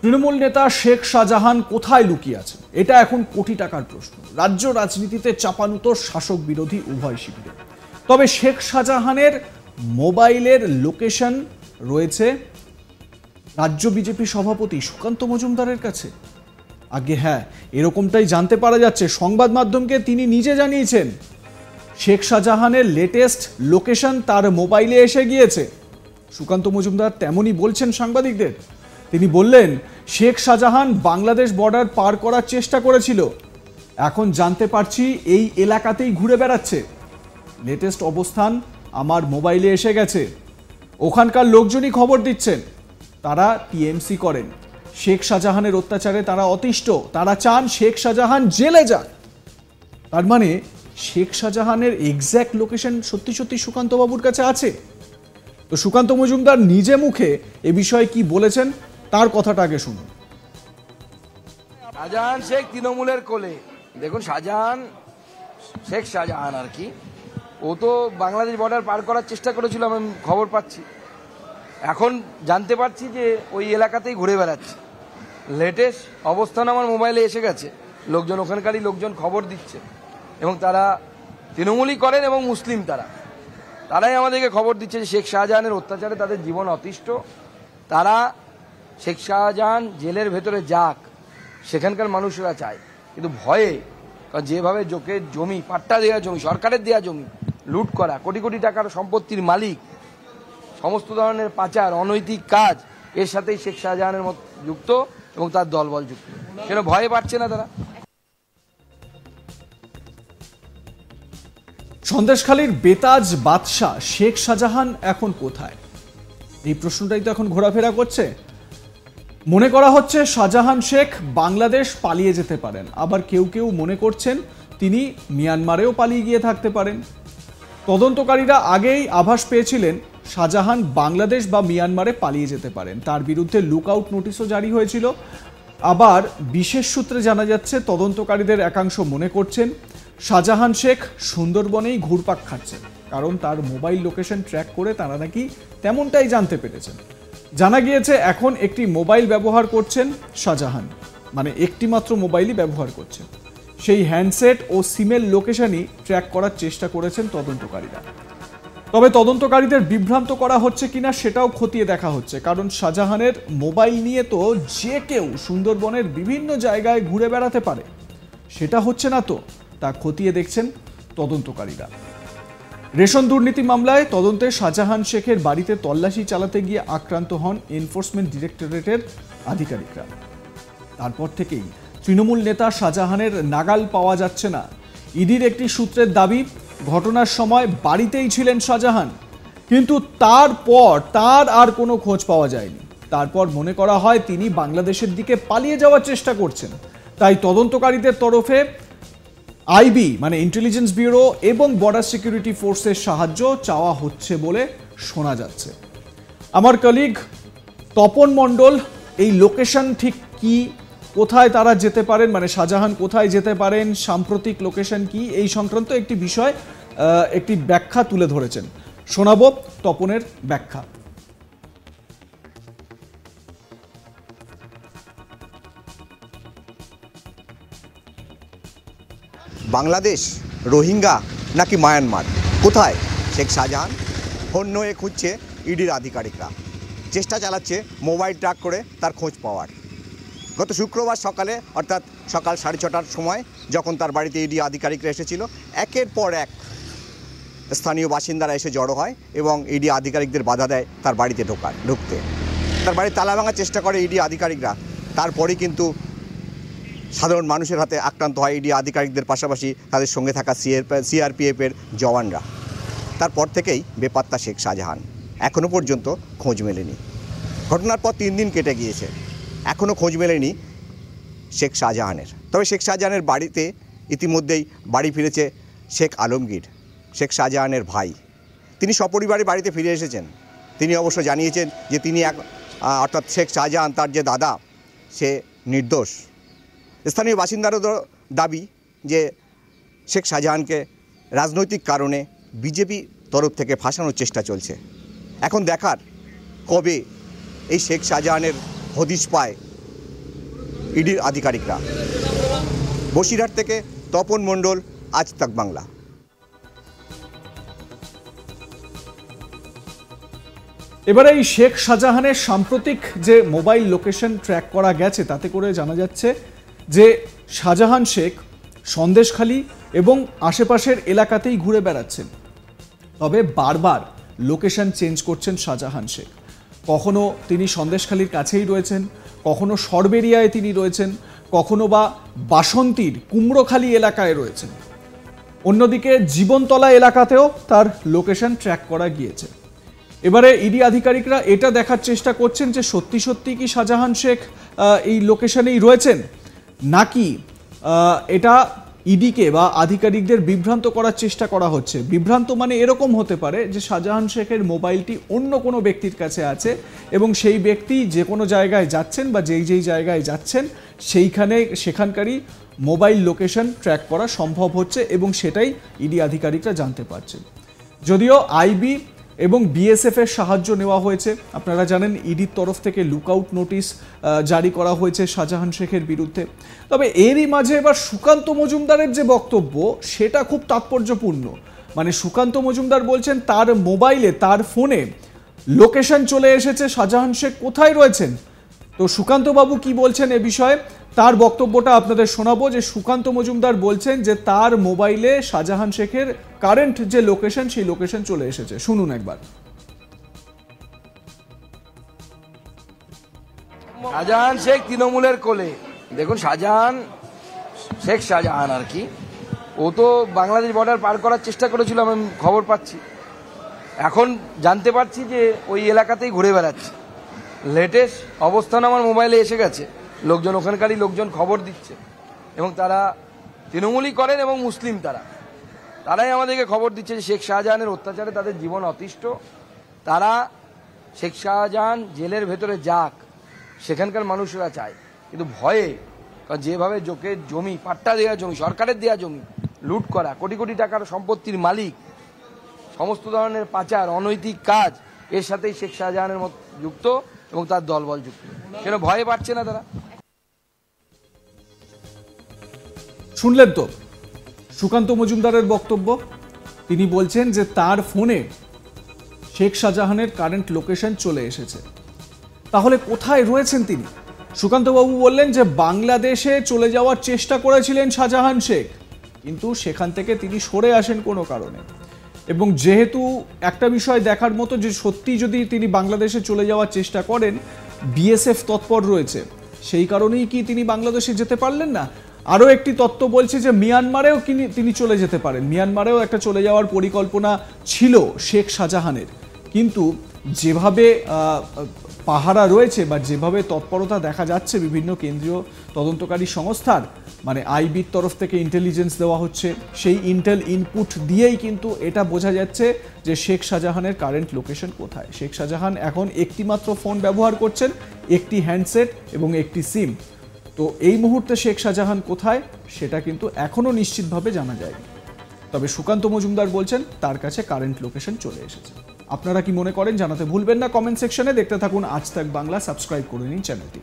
তৃণমূল নেতা শেখ শাহজাহান কোথায় লুকিয়ে আছেন, এটা এখন কোটি টাকার প্রশ্ন। রাজ্য রাজনীতিতে চাপানুতোর শাসক বিরোধী উভয় শিবিরে। তবে শেখ শাহজাহানের মোবাইলের লোকেশন রয়েছে রাজ্য বিজেপি সভাপতি সুকান্ত মজুমদারের কাছে। আগে হ্যাঁ, এরকমটাই জানতে পারা যাচ্ছে। সংবাদ মাধ্যমকে তিনি নিজে জানিয়েছেন শেখ শাহজাহানের লেটেস্ট লোকেশন তার মোবাইলে এসে গিয়েছে। সুকান্ত মজুমদার তেমনই বলছেন সাংবাদিকদের। তিনি বললেন, শেখ শাহজাহান বাংলাদেশ বর্ডার পার করার চেষ্টা করেছিল, এখন জানতে পারছি এই এলাকাতেই ঘুরে বেড়াচ্ছে। লেটেস্ট অবস্থান আমার মোবাইলে এসে গেছে। ওখানকার লোকজনই খবর দিচ্ছেন, তারা টিএমসি করেন। শেখ শাহজাহানের অত্যাচারে তারা অতিষ্ঠ, তারা চান শেখ শাহজাহান জেলে যান। তার মানে শেখ শাহজাহানের এক্স্যাক্ট লোকেশন সত্যি সত্যি সুকান্ত বাবুর কাছে আছে। তো সুকান্ত মজুমদার নিজে মুখে এ বিষয়ে কি বলেছেন তার কথাটা আগে শুনুন। শাহজাহান শেখ তৃণমূলের কোলে। দেখুন, শেখ শাহজাহান আর কি, ও তো বাংলাদেশ বর্ডার পার করার চেষ্টা করেছিল, আমি খবর পাচ্ছি। এখন জানতে পারছি যে ওই এলাকাতেই ঘুরে বেড়াচ্ছে। লেটেস্ট অবস্থান আমার মোবাইলে এসে গেছে। লোকজন, ওখানকারই লোকজন খবর দিচ্ছে, এবং তারা তৃণমূলই করেন এবং মুসলিম। তারাই আমাদেরকে খবর দিচ্ছে যে শেখ শাহজাহানের অত্যাচারে তাদের জীবন অতিষ্ঠ। তারা শেখ শাহজাহান জেলের ভেতরে যাক, সেখানকার মানুষরা চায়, কিন্তু ভয়ে, কারণ যেভাবে জমি, পাট্টা দেওয়া জমি, সরকারের দেওয়া জমি লুট করা, কোটি কোটি টাকার সম্পত্তির মালিক, সমস্ত ধরনের পাচার, অনৈতিক কাজ, এর সাথেই শেখ শাহজাহানের মত যুক্ত এবং তার দলবল যুক্ত। কেন ভয়ে পাচ্ছে না তারা? সন্দেশখালীর বেতাজ বাদশাহ শেখ শাহজাহান এখন কোথায়, এই প্রশ্নটাই তো এখন ঘোরাফেরা করছে। মনে করা হচ্ছে শাহজাহান শেখ বাংলাদেশ পালিয়ে যেতে পারেন, আবার কেউ কেউ মনে করছেন তিনি মিয়ানমারেও পালিয়ে গিয়ে থাকতে পারেন। তদন্তকারীরা আগেই আভাস পেয়েছিলেন শাহজাহান বাংলাদেশ বা মিয়ানমারে পালিয়ে যেতে পারেন। তার বিরুদ্ধে লুকআউট নোটিশও জারি হয়েছিল। আবার বিশেষ সূত্রে জানা যাচ্ছে তদন্তকারীদের একাংশ মনে করছেন শাহজাহান শেখ সুন্দরবনেই ঘুরপাক খাচ্ছেন, কারণ তার মোবাইল লোকেশন ট্র্যাক করে তারা নাকি তেমনটাই জানতে পেরেছেন। জানা গিয়েছে এখন একটি মোবাইল ব্যবহার করছেন শাহজাহান, মানে একটি মাত্র মোবাইলই ব্যবহার করছেন। সেই হ্যান্ডসেট ও সিমের লোকেশনই ট্র্যাক করার চেষ্টা করেছেন তদন্তকারীরা। তবে তদন্তকারীদের বিভ্রান্ত করা হচ্ছে কিনা সেটাও খতিয়ে দেখা হচ্ছে, কারণ শাহজাহানের মোবাইল নিয়ে তো যে কেউ সুন্দরবনের বিভিন্ন জায়গায় ঘুরে বেড়াতে পারে। সেটা হচ্ছে না তো, তা খতিয়ে দেখছেন তদন্তকারীরা। রেশন দুর্নীতি মামলায় তদন্তে শাহজাহান শেখের বাড়িতে তল্লাশি চালাতে গিয়ে আক্রান্ত হন এনফোর্সমেন্ট ডিরেক্টরেটের আধিকারিকরা। তারপর থেকেই তৃণমূল নেতা শাহজাহানের নাগাল পাওয়া যাচ্ছে না। ইডির একটি সূত্রের দাবি, ঘটনার সময় বাড়িতেই ছিলেন শাহজাহান, কিন্তু তারপর তার আর কোনো খোঁজ পাওয়া যায়নি। তারপর মনে করা হয় তিনি বাংলাদেশের দিকে পালিয়ে যাওয়ার চেষ্টা করছেন। তাই তদন্তকারীদের তরফে আইবি মানে ইন্টেলিজেন্স ব্যুরো এবং বর্ডার সিকিউরিটি ফোর্সের সাহায্য চাওয়া হচ্ছে বলে শোনা যাচ্ছে। আমার কলিগ তপন মণ্ডল এই লোকেশন ঠিক কি, কোথায় তারা যেতে পারেন, মানে শাহজাহান কোথায় যেতে পারেন, সাম্প্রতিক লোকেশন কি, এই সংক্রান্ত একটি বিষয়, একটি ব্যাখ্যা তুলে ধরেছেন। শোনাবো তপনের ব্যাখ্যা। বাংলাদেশ, রোহিঙ্গা নাকি মায়ানমার, কোথায় শেখ শাহজাহান? হন্য হয়ে খুঁজছে ইডির আধিকারিকরা, চেষ্টা চালাচ্ছে মোবাইল ট্র্যাক করে তার খোঁজ পাওয়ার। গত শুক্রবার সকালে, অর্থাৎ সকাল 6:30টার সময় যখন তার বাড়িতে ইডি আধিকারিকরা এসেছিল, একের পর এক স্থানীয় বাসিন্দারা এসে জড়ো হয় এবং ইডি আধিকারিকদের বাধা দেয় তার বাড়িতে ঢুকতে। তার বাড়ির তালা ভাঙার চেষ্টা করে ইডি আধিকারিকরা। তারপরেই কিন্তু সাধারণ মানুষের হাতে আক্রান্ত হয় ইডি আধিকারিকদের পাশাপাশি তাদের সঙ্গে থাকা সিআরপিএফের জওয়ানরা। তারপর থেকেই বেপাত্তা শেখ শাহজাহান, এখনও পর্যন্ত খোঁজ মেলেনি। ঘটনার পর 3 দিন কেটে গিয়েছে, এখনও খোঁজ মেলেনি শেখ শাহজাহানের। তবে শেখ শাহজাহানের বাড়িতে ইতিমধ্যেই বাড়ি ফিরেছে শেখ আলমগীর, শেখ শাহজাহানের ভাই। তিনি সপরিবারে বাড়িতে ফিরে এসেছেন। তিনি অবশ্য জানিয়েছেন যে তিনি অর্থাৎ শেখ শাহজাহান, তার যে দাদা, সে নির্দোষ। স্থানীয় বাসিন্দারও দাবি যে শেখ শাহজাহানকে রাজনৈতিক কারণে বিজেপি তরফ থেকে ফাঁসানোর চেষ্টা চলছে। এখন দেখার কবে এই শেখ শাহজাহানের হদিশ পায় ইডির আধিকারিকরা। বসিরহাট থেকে তপন মণ্ডল, আজ তাক বাংলা। এবারে এই শেখ শাহজাহানের সাম্প্রতিক যে মোবাইল লোকেশন ট্র্যাক করা গেছে তাতে করে জানা যাচ্ছে যে শাহজাহান শেখ সন্দেশখালী এবং আশেপাশের এলাকাতেই ঘুরে বেড়াচ্ছেন। তবে বারবার লোকেশন চেঞ্জ করছেন শাহজাহান শেখ। কখনো তিনি সন্দেশখালীর কাছেই রয়েছেন, কখনো সরবেরিয়ায় তিনি রয়েছেন, কখনো বা বাসন্তীর কুমড়োখালী এলাকায় রয়েছেন। অন্যদিকে জীবনতলা এলাকাতেও তার লোকেশন ট্র্যাক করা গিয়েছে। এবারে ইডি আধিকারিকরা এটা দেখার চেষ্টা করছেন যে সত্যি সত্যি কি শাহজাহান শেখ এই লোকেশনেই রয়েছেন, নাকি এটা ইডিকে বা আধিকারিকদের বিভ্রান্ত করার চেষ্টা করা হচ্ছে। বিভ্রান্ত মানে এরকম হতে পারে যে শাহজাহান শেখের মোবাইলটি অন্য কোনো ব্যক্তির কাছে আছে এবং সেই ব্যক্তি যে কোনো জায়গায় যাচ্ছেন বা যেই জায়গায় যাচ্ছেন সেখানকারই মোবাইল লোকেশন ট্র্যাক করা সম্ভব হচ্ছে এবং সেটাই ইডি আধিকারিকরা জানতে পারছেন। যদিও আইবি এবং বিএসএফ এর সাহায্য নেওয়া হয়েছে। আপনারা জানেন ইডির তরফ থেকে লুকআউট নোটিশ জারি করা হয়েছে শাহজাহান শেখের বিরুদ্ধে। তবে এরই মাঝে এবার সুকান্ত মজুমদারের যে বক্তব্য সেটা খুব তাৎপর্যপূর্ণ। মানে সুকান্ত মজুমদার বলছেন তার মোবাইলে, তার ফোনে লোকেশন চলে এসেছে শাহজাহান শেখ কোথায় রয়েছেন। তো সুকান্ত বাবু কি বলছেন এ বিষয়ে, তার বক্তব্যটা আপনাদের শোনাবো। যে সুকান্ত মজুমদার বলছেন যে তার মোবাইলে শাহজাহান শেখের কারেন্ট যে লোকেশন সেই লোকেশন চলে এসেছে। শুনুন একবার। শাহজাহান শেখ তৃণমূলের কোলে। দেখুন শেখ শাহজাহান আর কি, ও তো বাংলাদেশ বর্ডার পার করার চেষ্টা করেছিল, আমি খবর পাচ্ছি। এখন জানতে পারছি যে ওই এলাকাতেই ঘুরে বেড়াচ্ছে। লেটেস্ট অবস্থান আমার মোবাইলে এসে গেছে। লোকজন, ওখানকারই লোকজন খবর দিচ্ছে এবং তারা তৃণমূলই করেন এবং মুসলিম, তারাই আমাদেরকে খবর দিচ্ছে যে শেখ শাহজাহানের অত্যাচারে তাদের জীবন অতিষ্ঠ। তারা শেখ শাহজাহান জেলের ভেতরে যাক, সেখানকার মানুষরা চায়, কিন্তু ভয়ে, কারণ যেভাবে জমি, পাট্টা দেওয়া জমি, সরকারের দেওয়া জমি লুট করা, কোটি কোটি টাকার সম্পত্তির মালিক, সমস্ত ধরনের পাচার, অনৈতিক কাজ এর সাথেই শেখ শাহজাহানের মতো যুক্ত এবং তার দলবল যুক্ত। কেন ভয়ে পাচ্ছে না তারা? শুনলেন তো সুকান্ত মজুমদারের বক্তব্য। তিনি বলছেন যে তার ফোনে শেখ শাহজাহানের কারেন্ট লোকেশন চলে এসেছে। তাহলে কোথায় রয়েছেন তিনি? সুকান্তবাবু বললেন যে বাংলাদেশে চলে যাওয়ার চেষ্টা করেছিলেন শাহজাহান শেখ, কিন্তু সেখান থেকে তিনি সরে আসেন কোনো কারণে। এবং যেহেতু একটা বিষয় দেখার মতো যে সত্যি যদি তিনি বাংলাদেশে চলে যাওয়ার চেষ্টা করেন, বিএসএফ তৎপর রয়েছে, সেই কারণেই কি তিনি বাংলাদেশে যেতে পারলেন না? আরও একটি তত্ত্ব বলছে যে মিয়ানমারেও তিনি চলে যেতে পারেন। মিয়ানমারেও একটা চলে যাওয়ার পরিকল্পনা ছিল শেখ শাহজাহানের, কিন্তু যেভাবে পাহারা রয়েছে বা যেভাবে তৎপরতা দেখা যাচ্ছে বিভিন্ন কেন্দ্রীয় তদন্তকারী সংস্থার, মানে আইবির তরফ থেকে ইন্টেলিজেন্স দেওয়া হচ্ছে, সেই ইন্টেল ইনপুট দিয়েই কিন্তু এটা বোঝা যাচ্ছে যে শেখ শাহজাহানের কারেন্ট লোকেশন কোথায়। শেখ শাহজাহান এখন একটি মাত্র ফোন ব্যবহার করছেন, একটি হ্যান্ডসেট এবং একটি সিম। তো এই মুহূর্তে শেখ শাহজাহান কোথায় সেটা কিন্তু এখনও নিশ্চিতভাবে জানা যায়নি। তবে সুকান্ত মজুমদার বলছেন তার কাছে কারেন্ট লোকেশন চলে এসেছে। আপনারা কি মনে করেন জানাতে ভুলবেন না কমেন্ট সেকশনে। দেখতে থাকুন আজ তাক বাংলা, সাবস্ক্রাইব করে নিন চ্যানেলটি।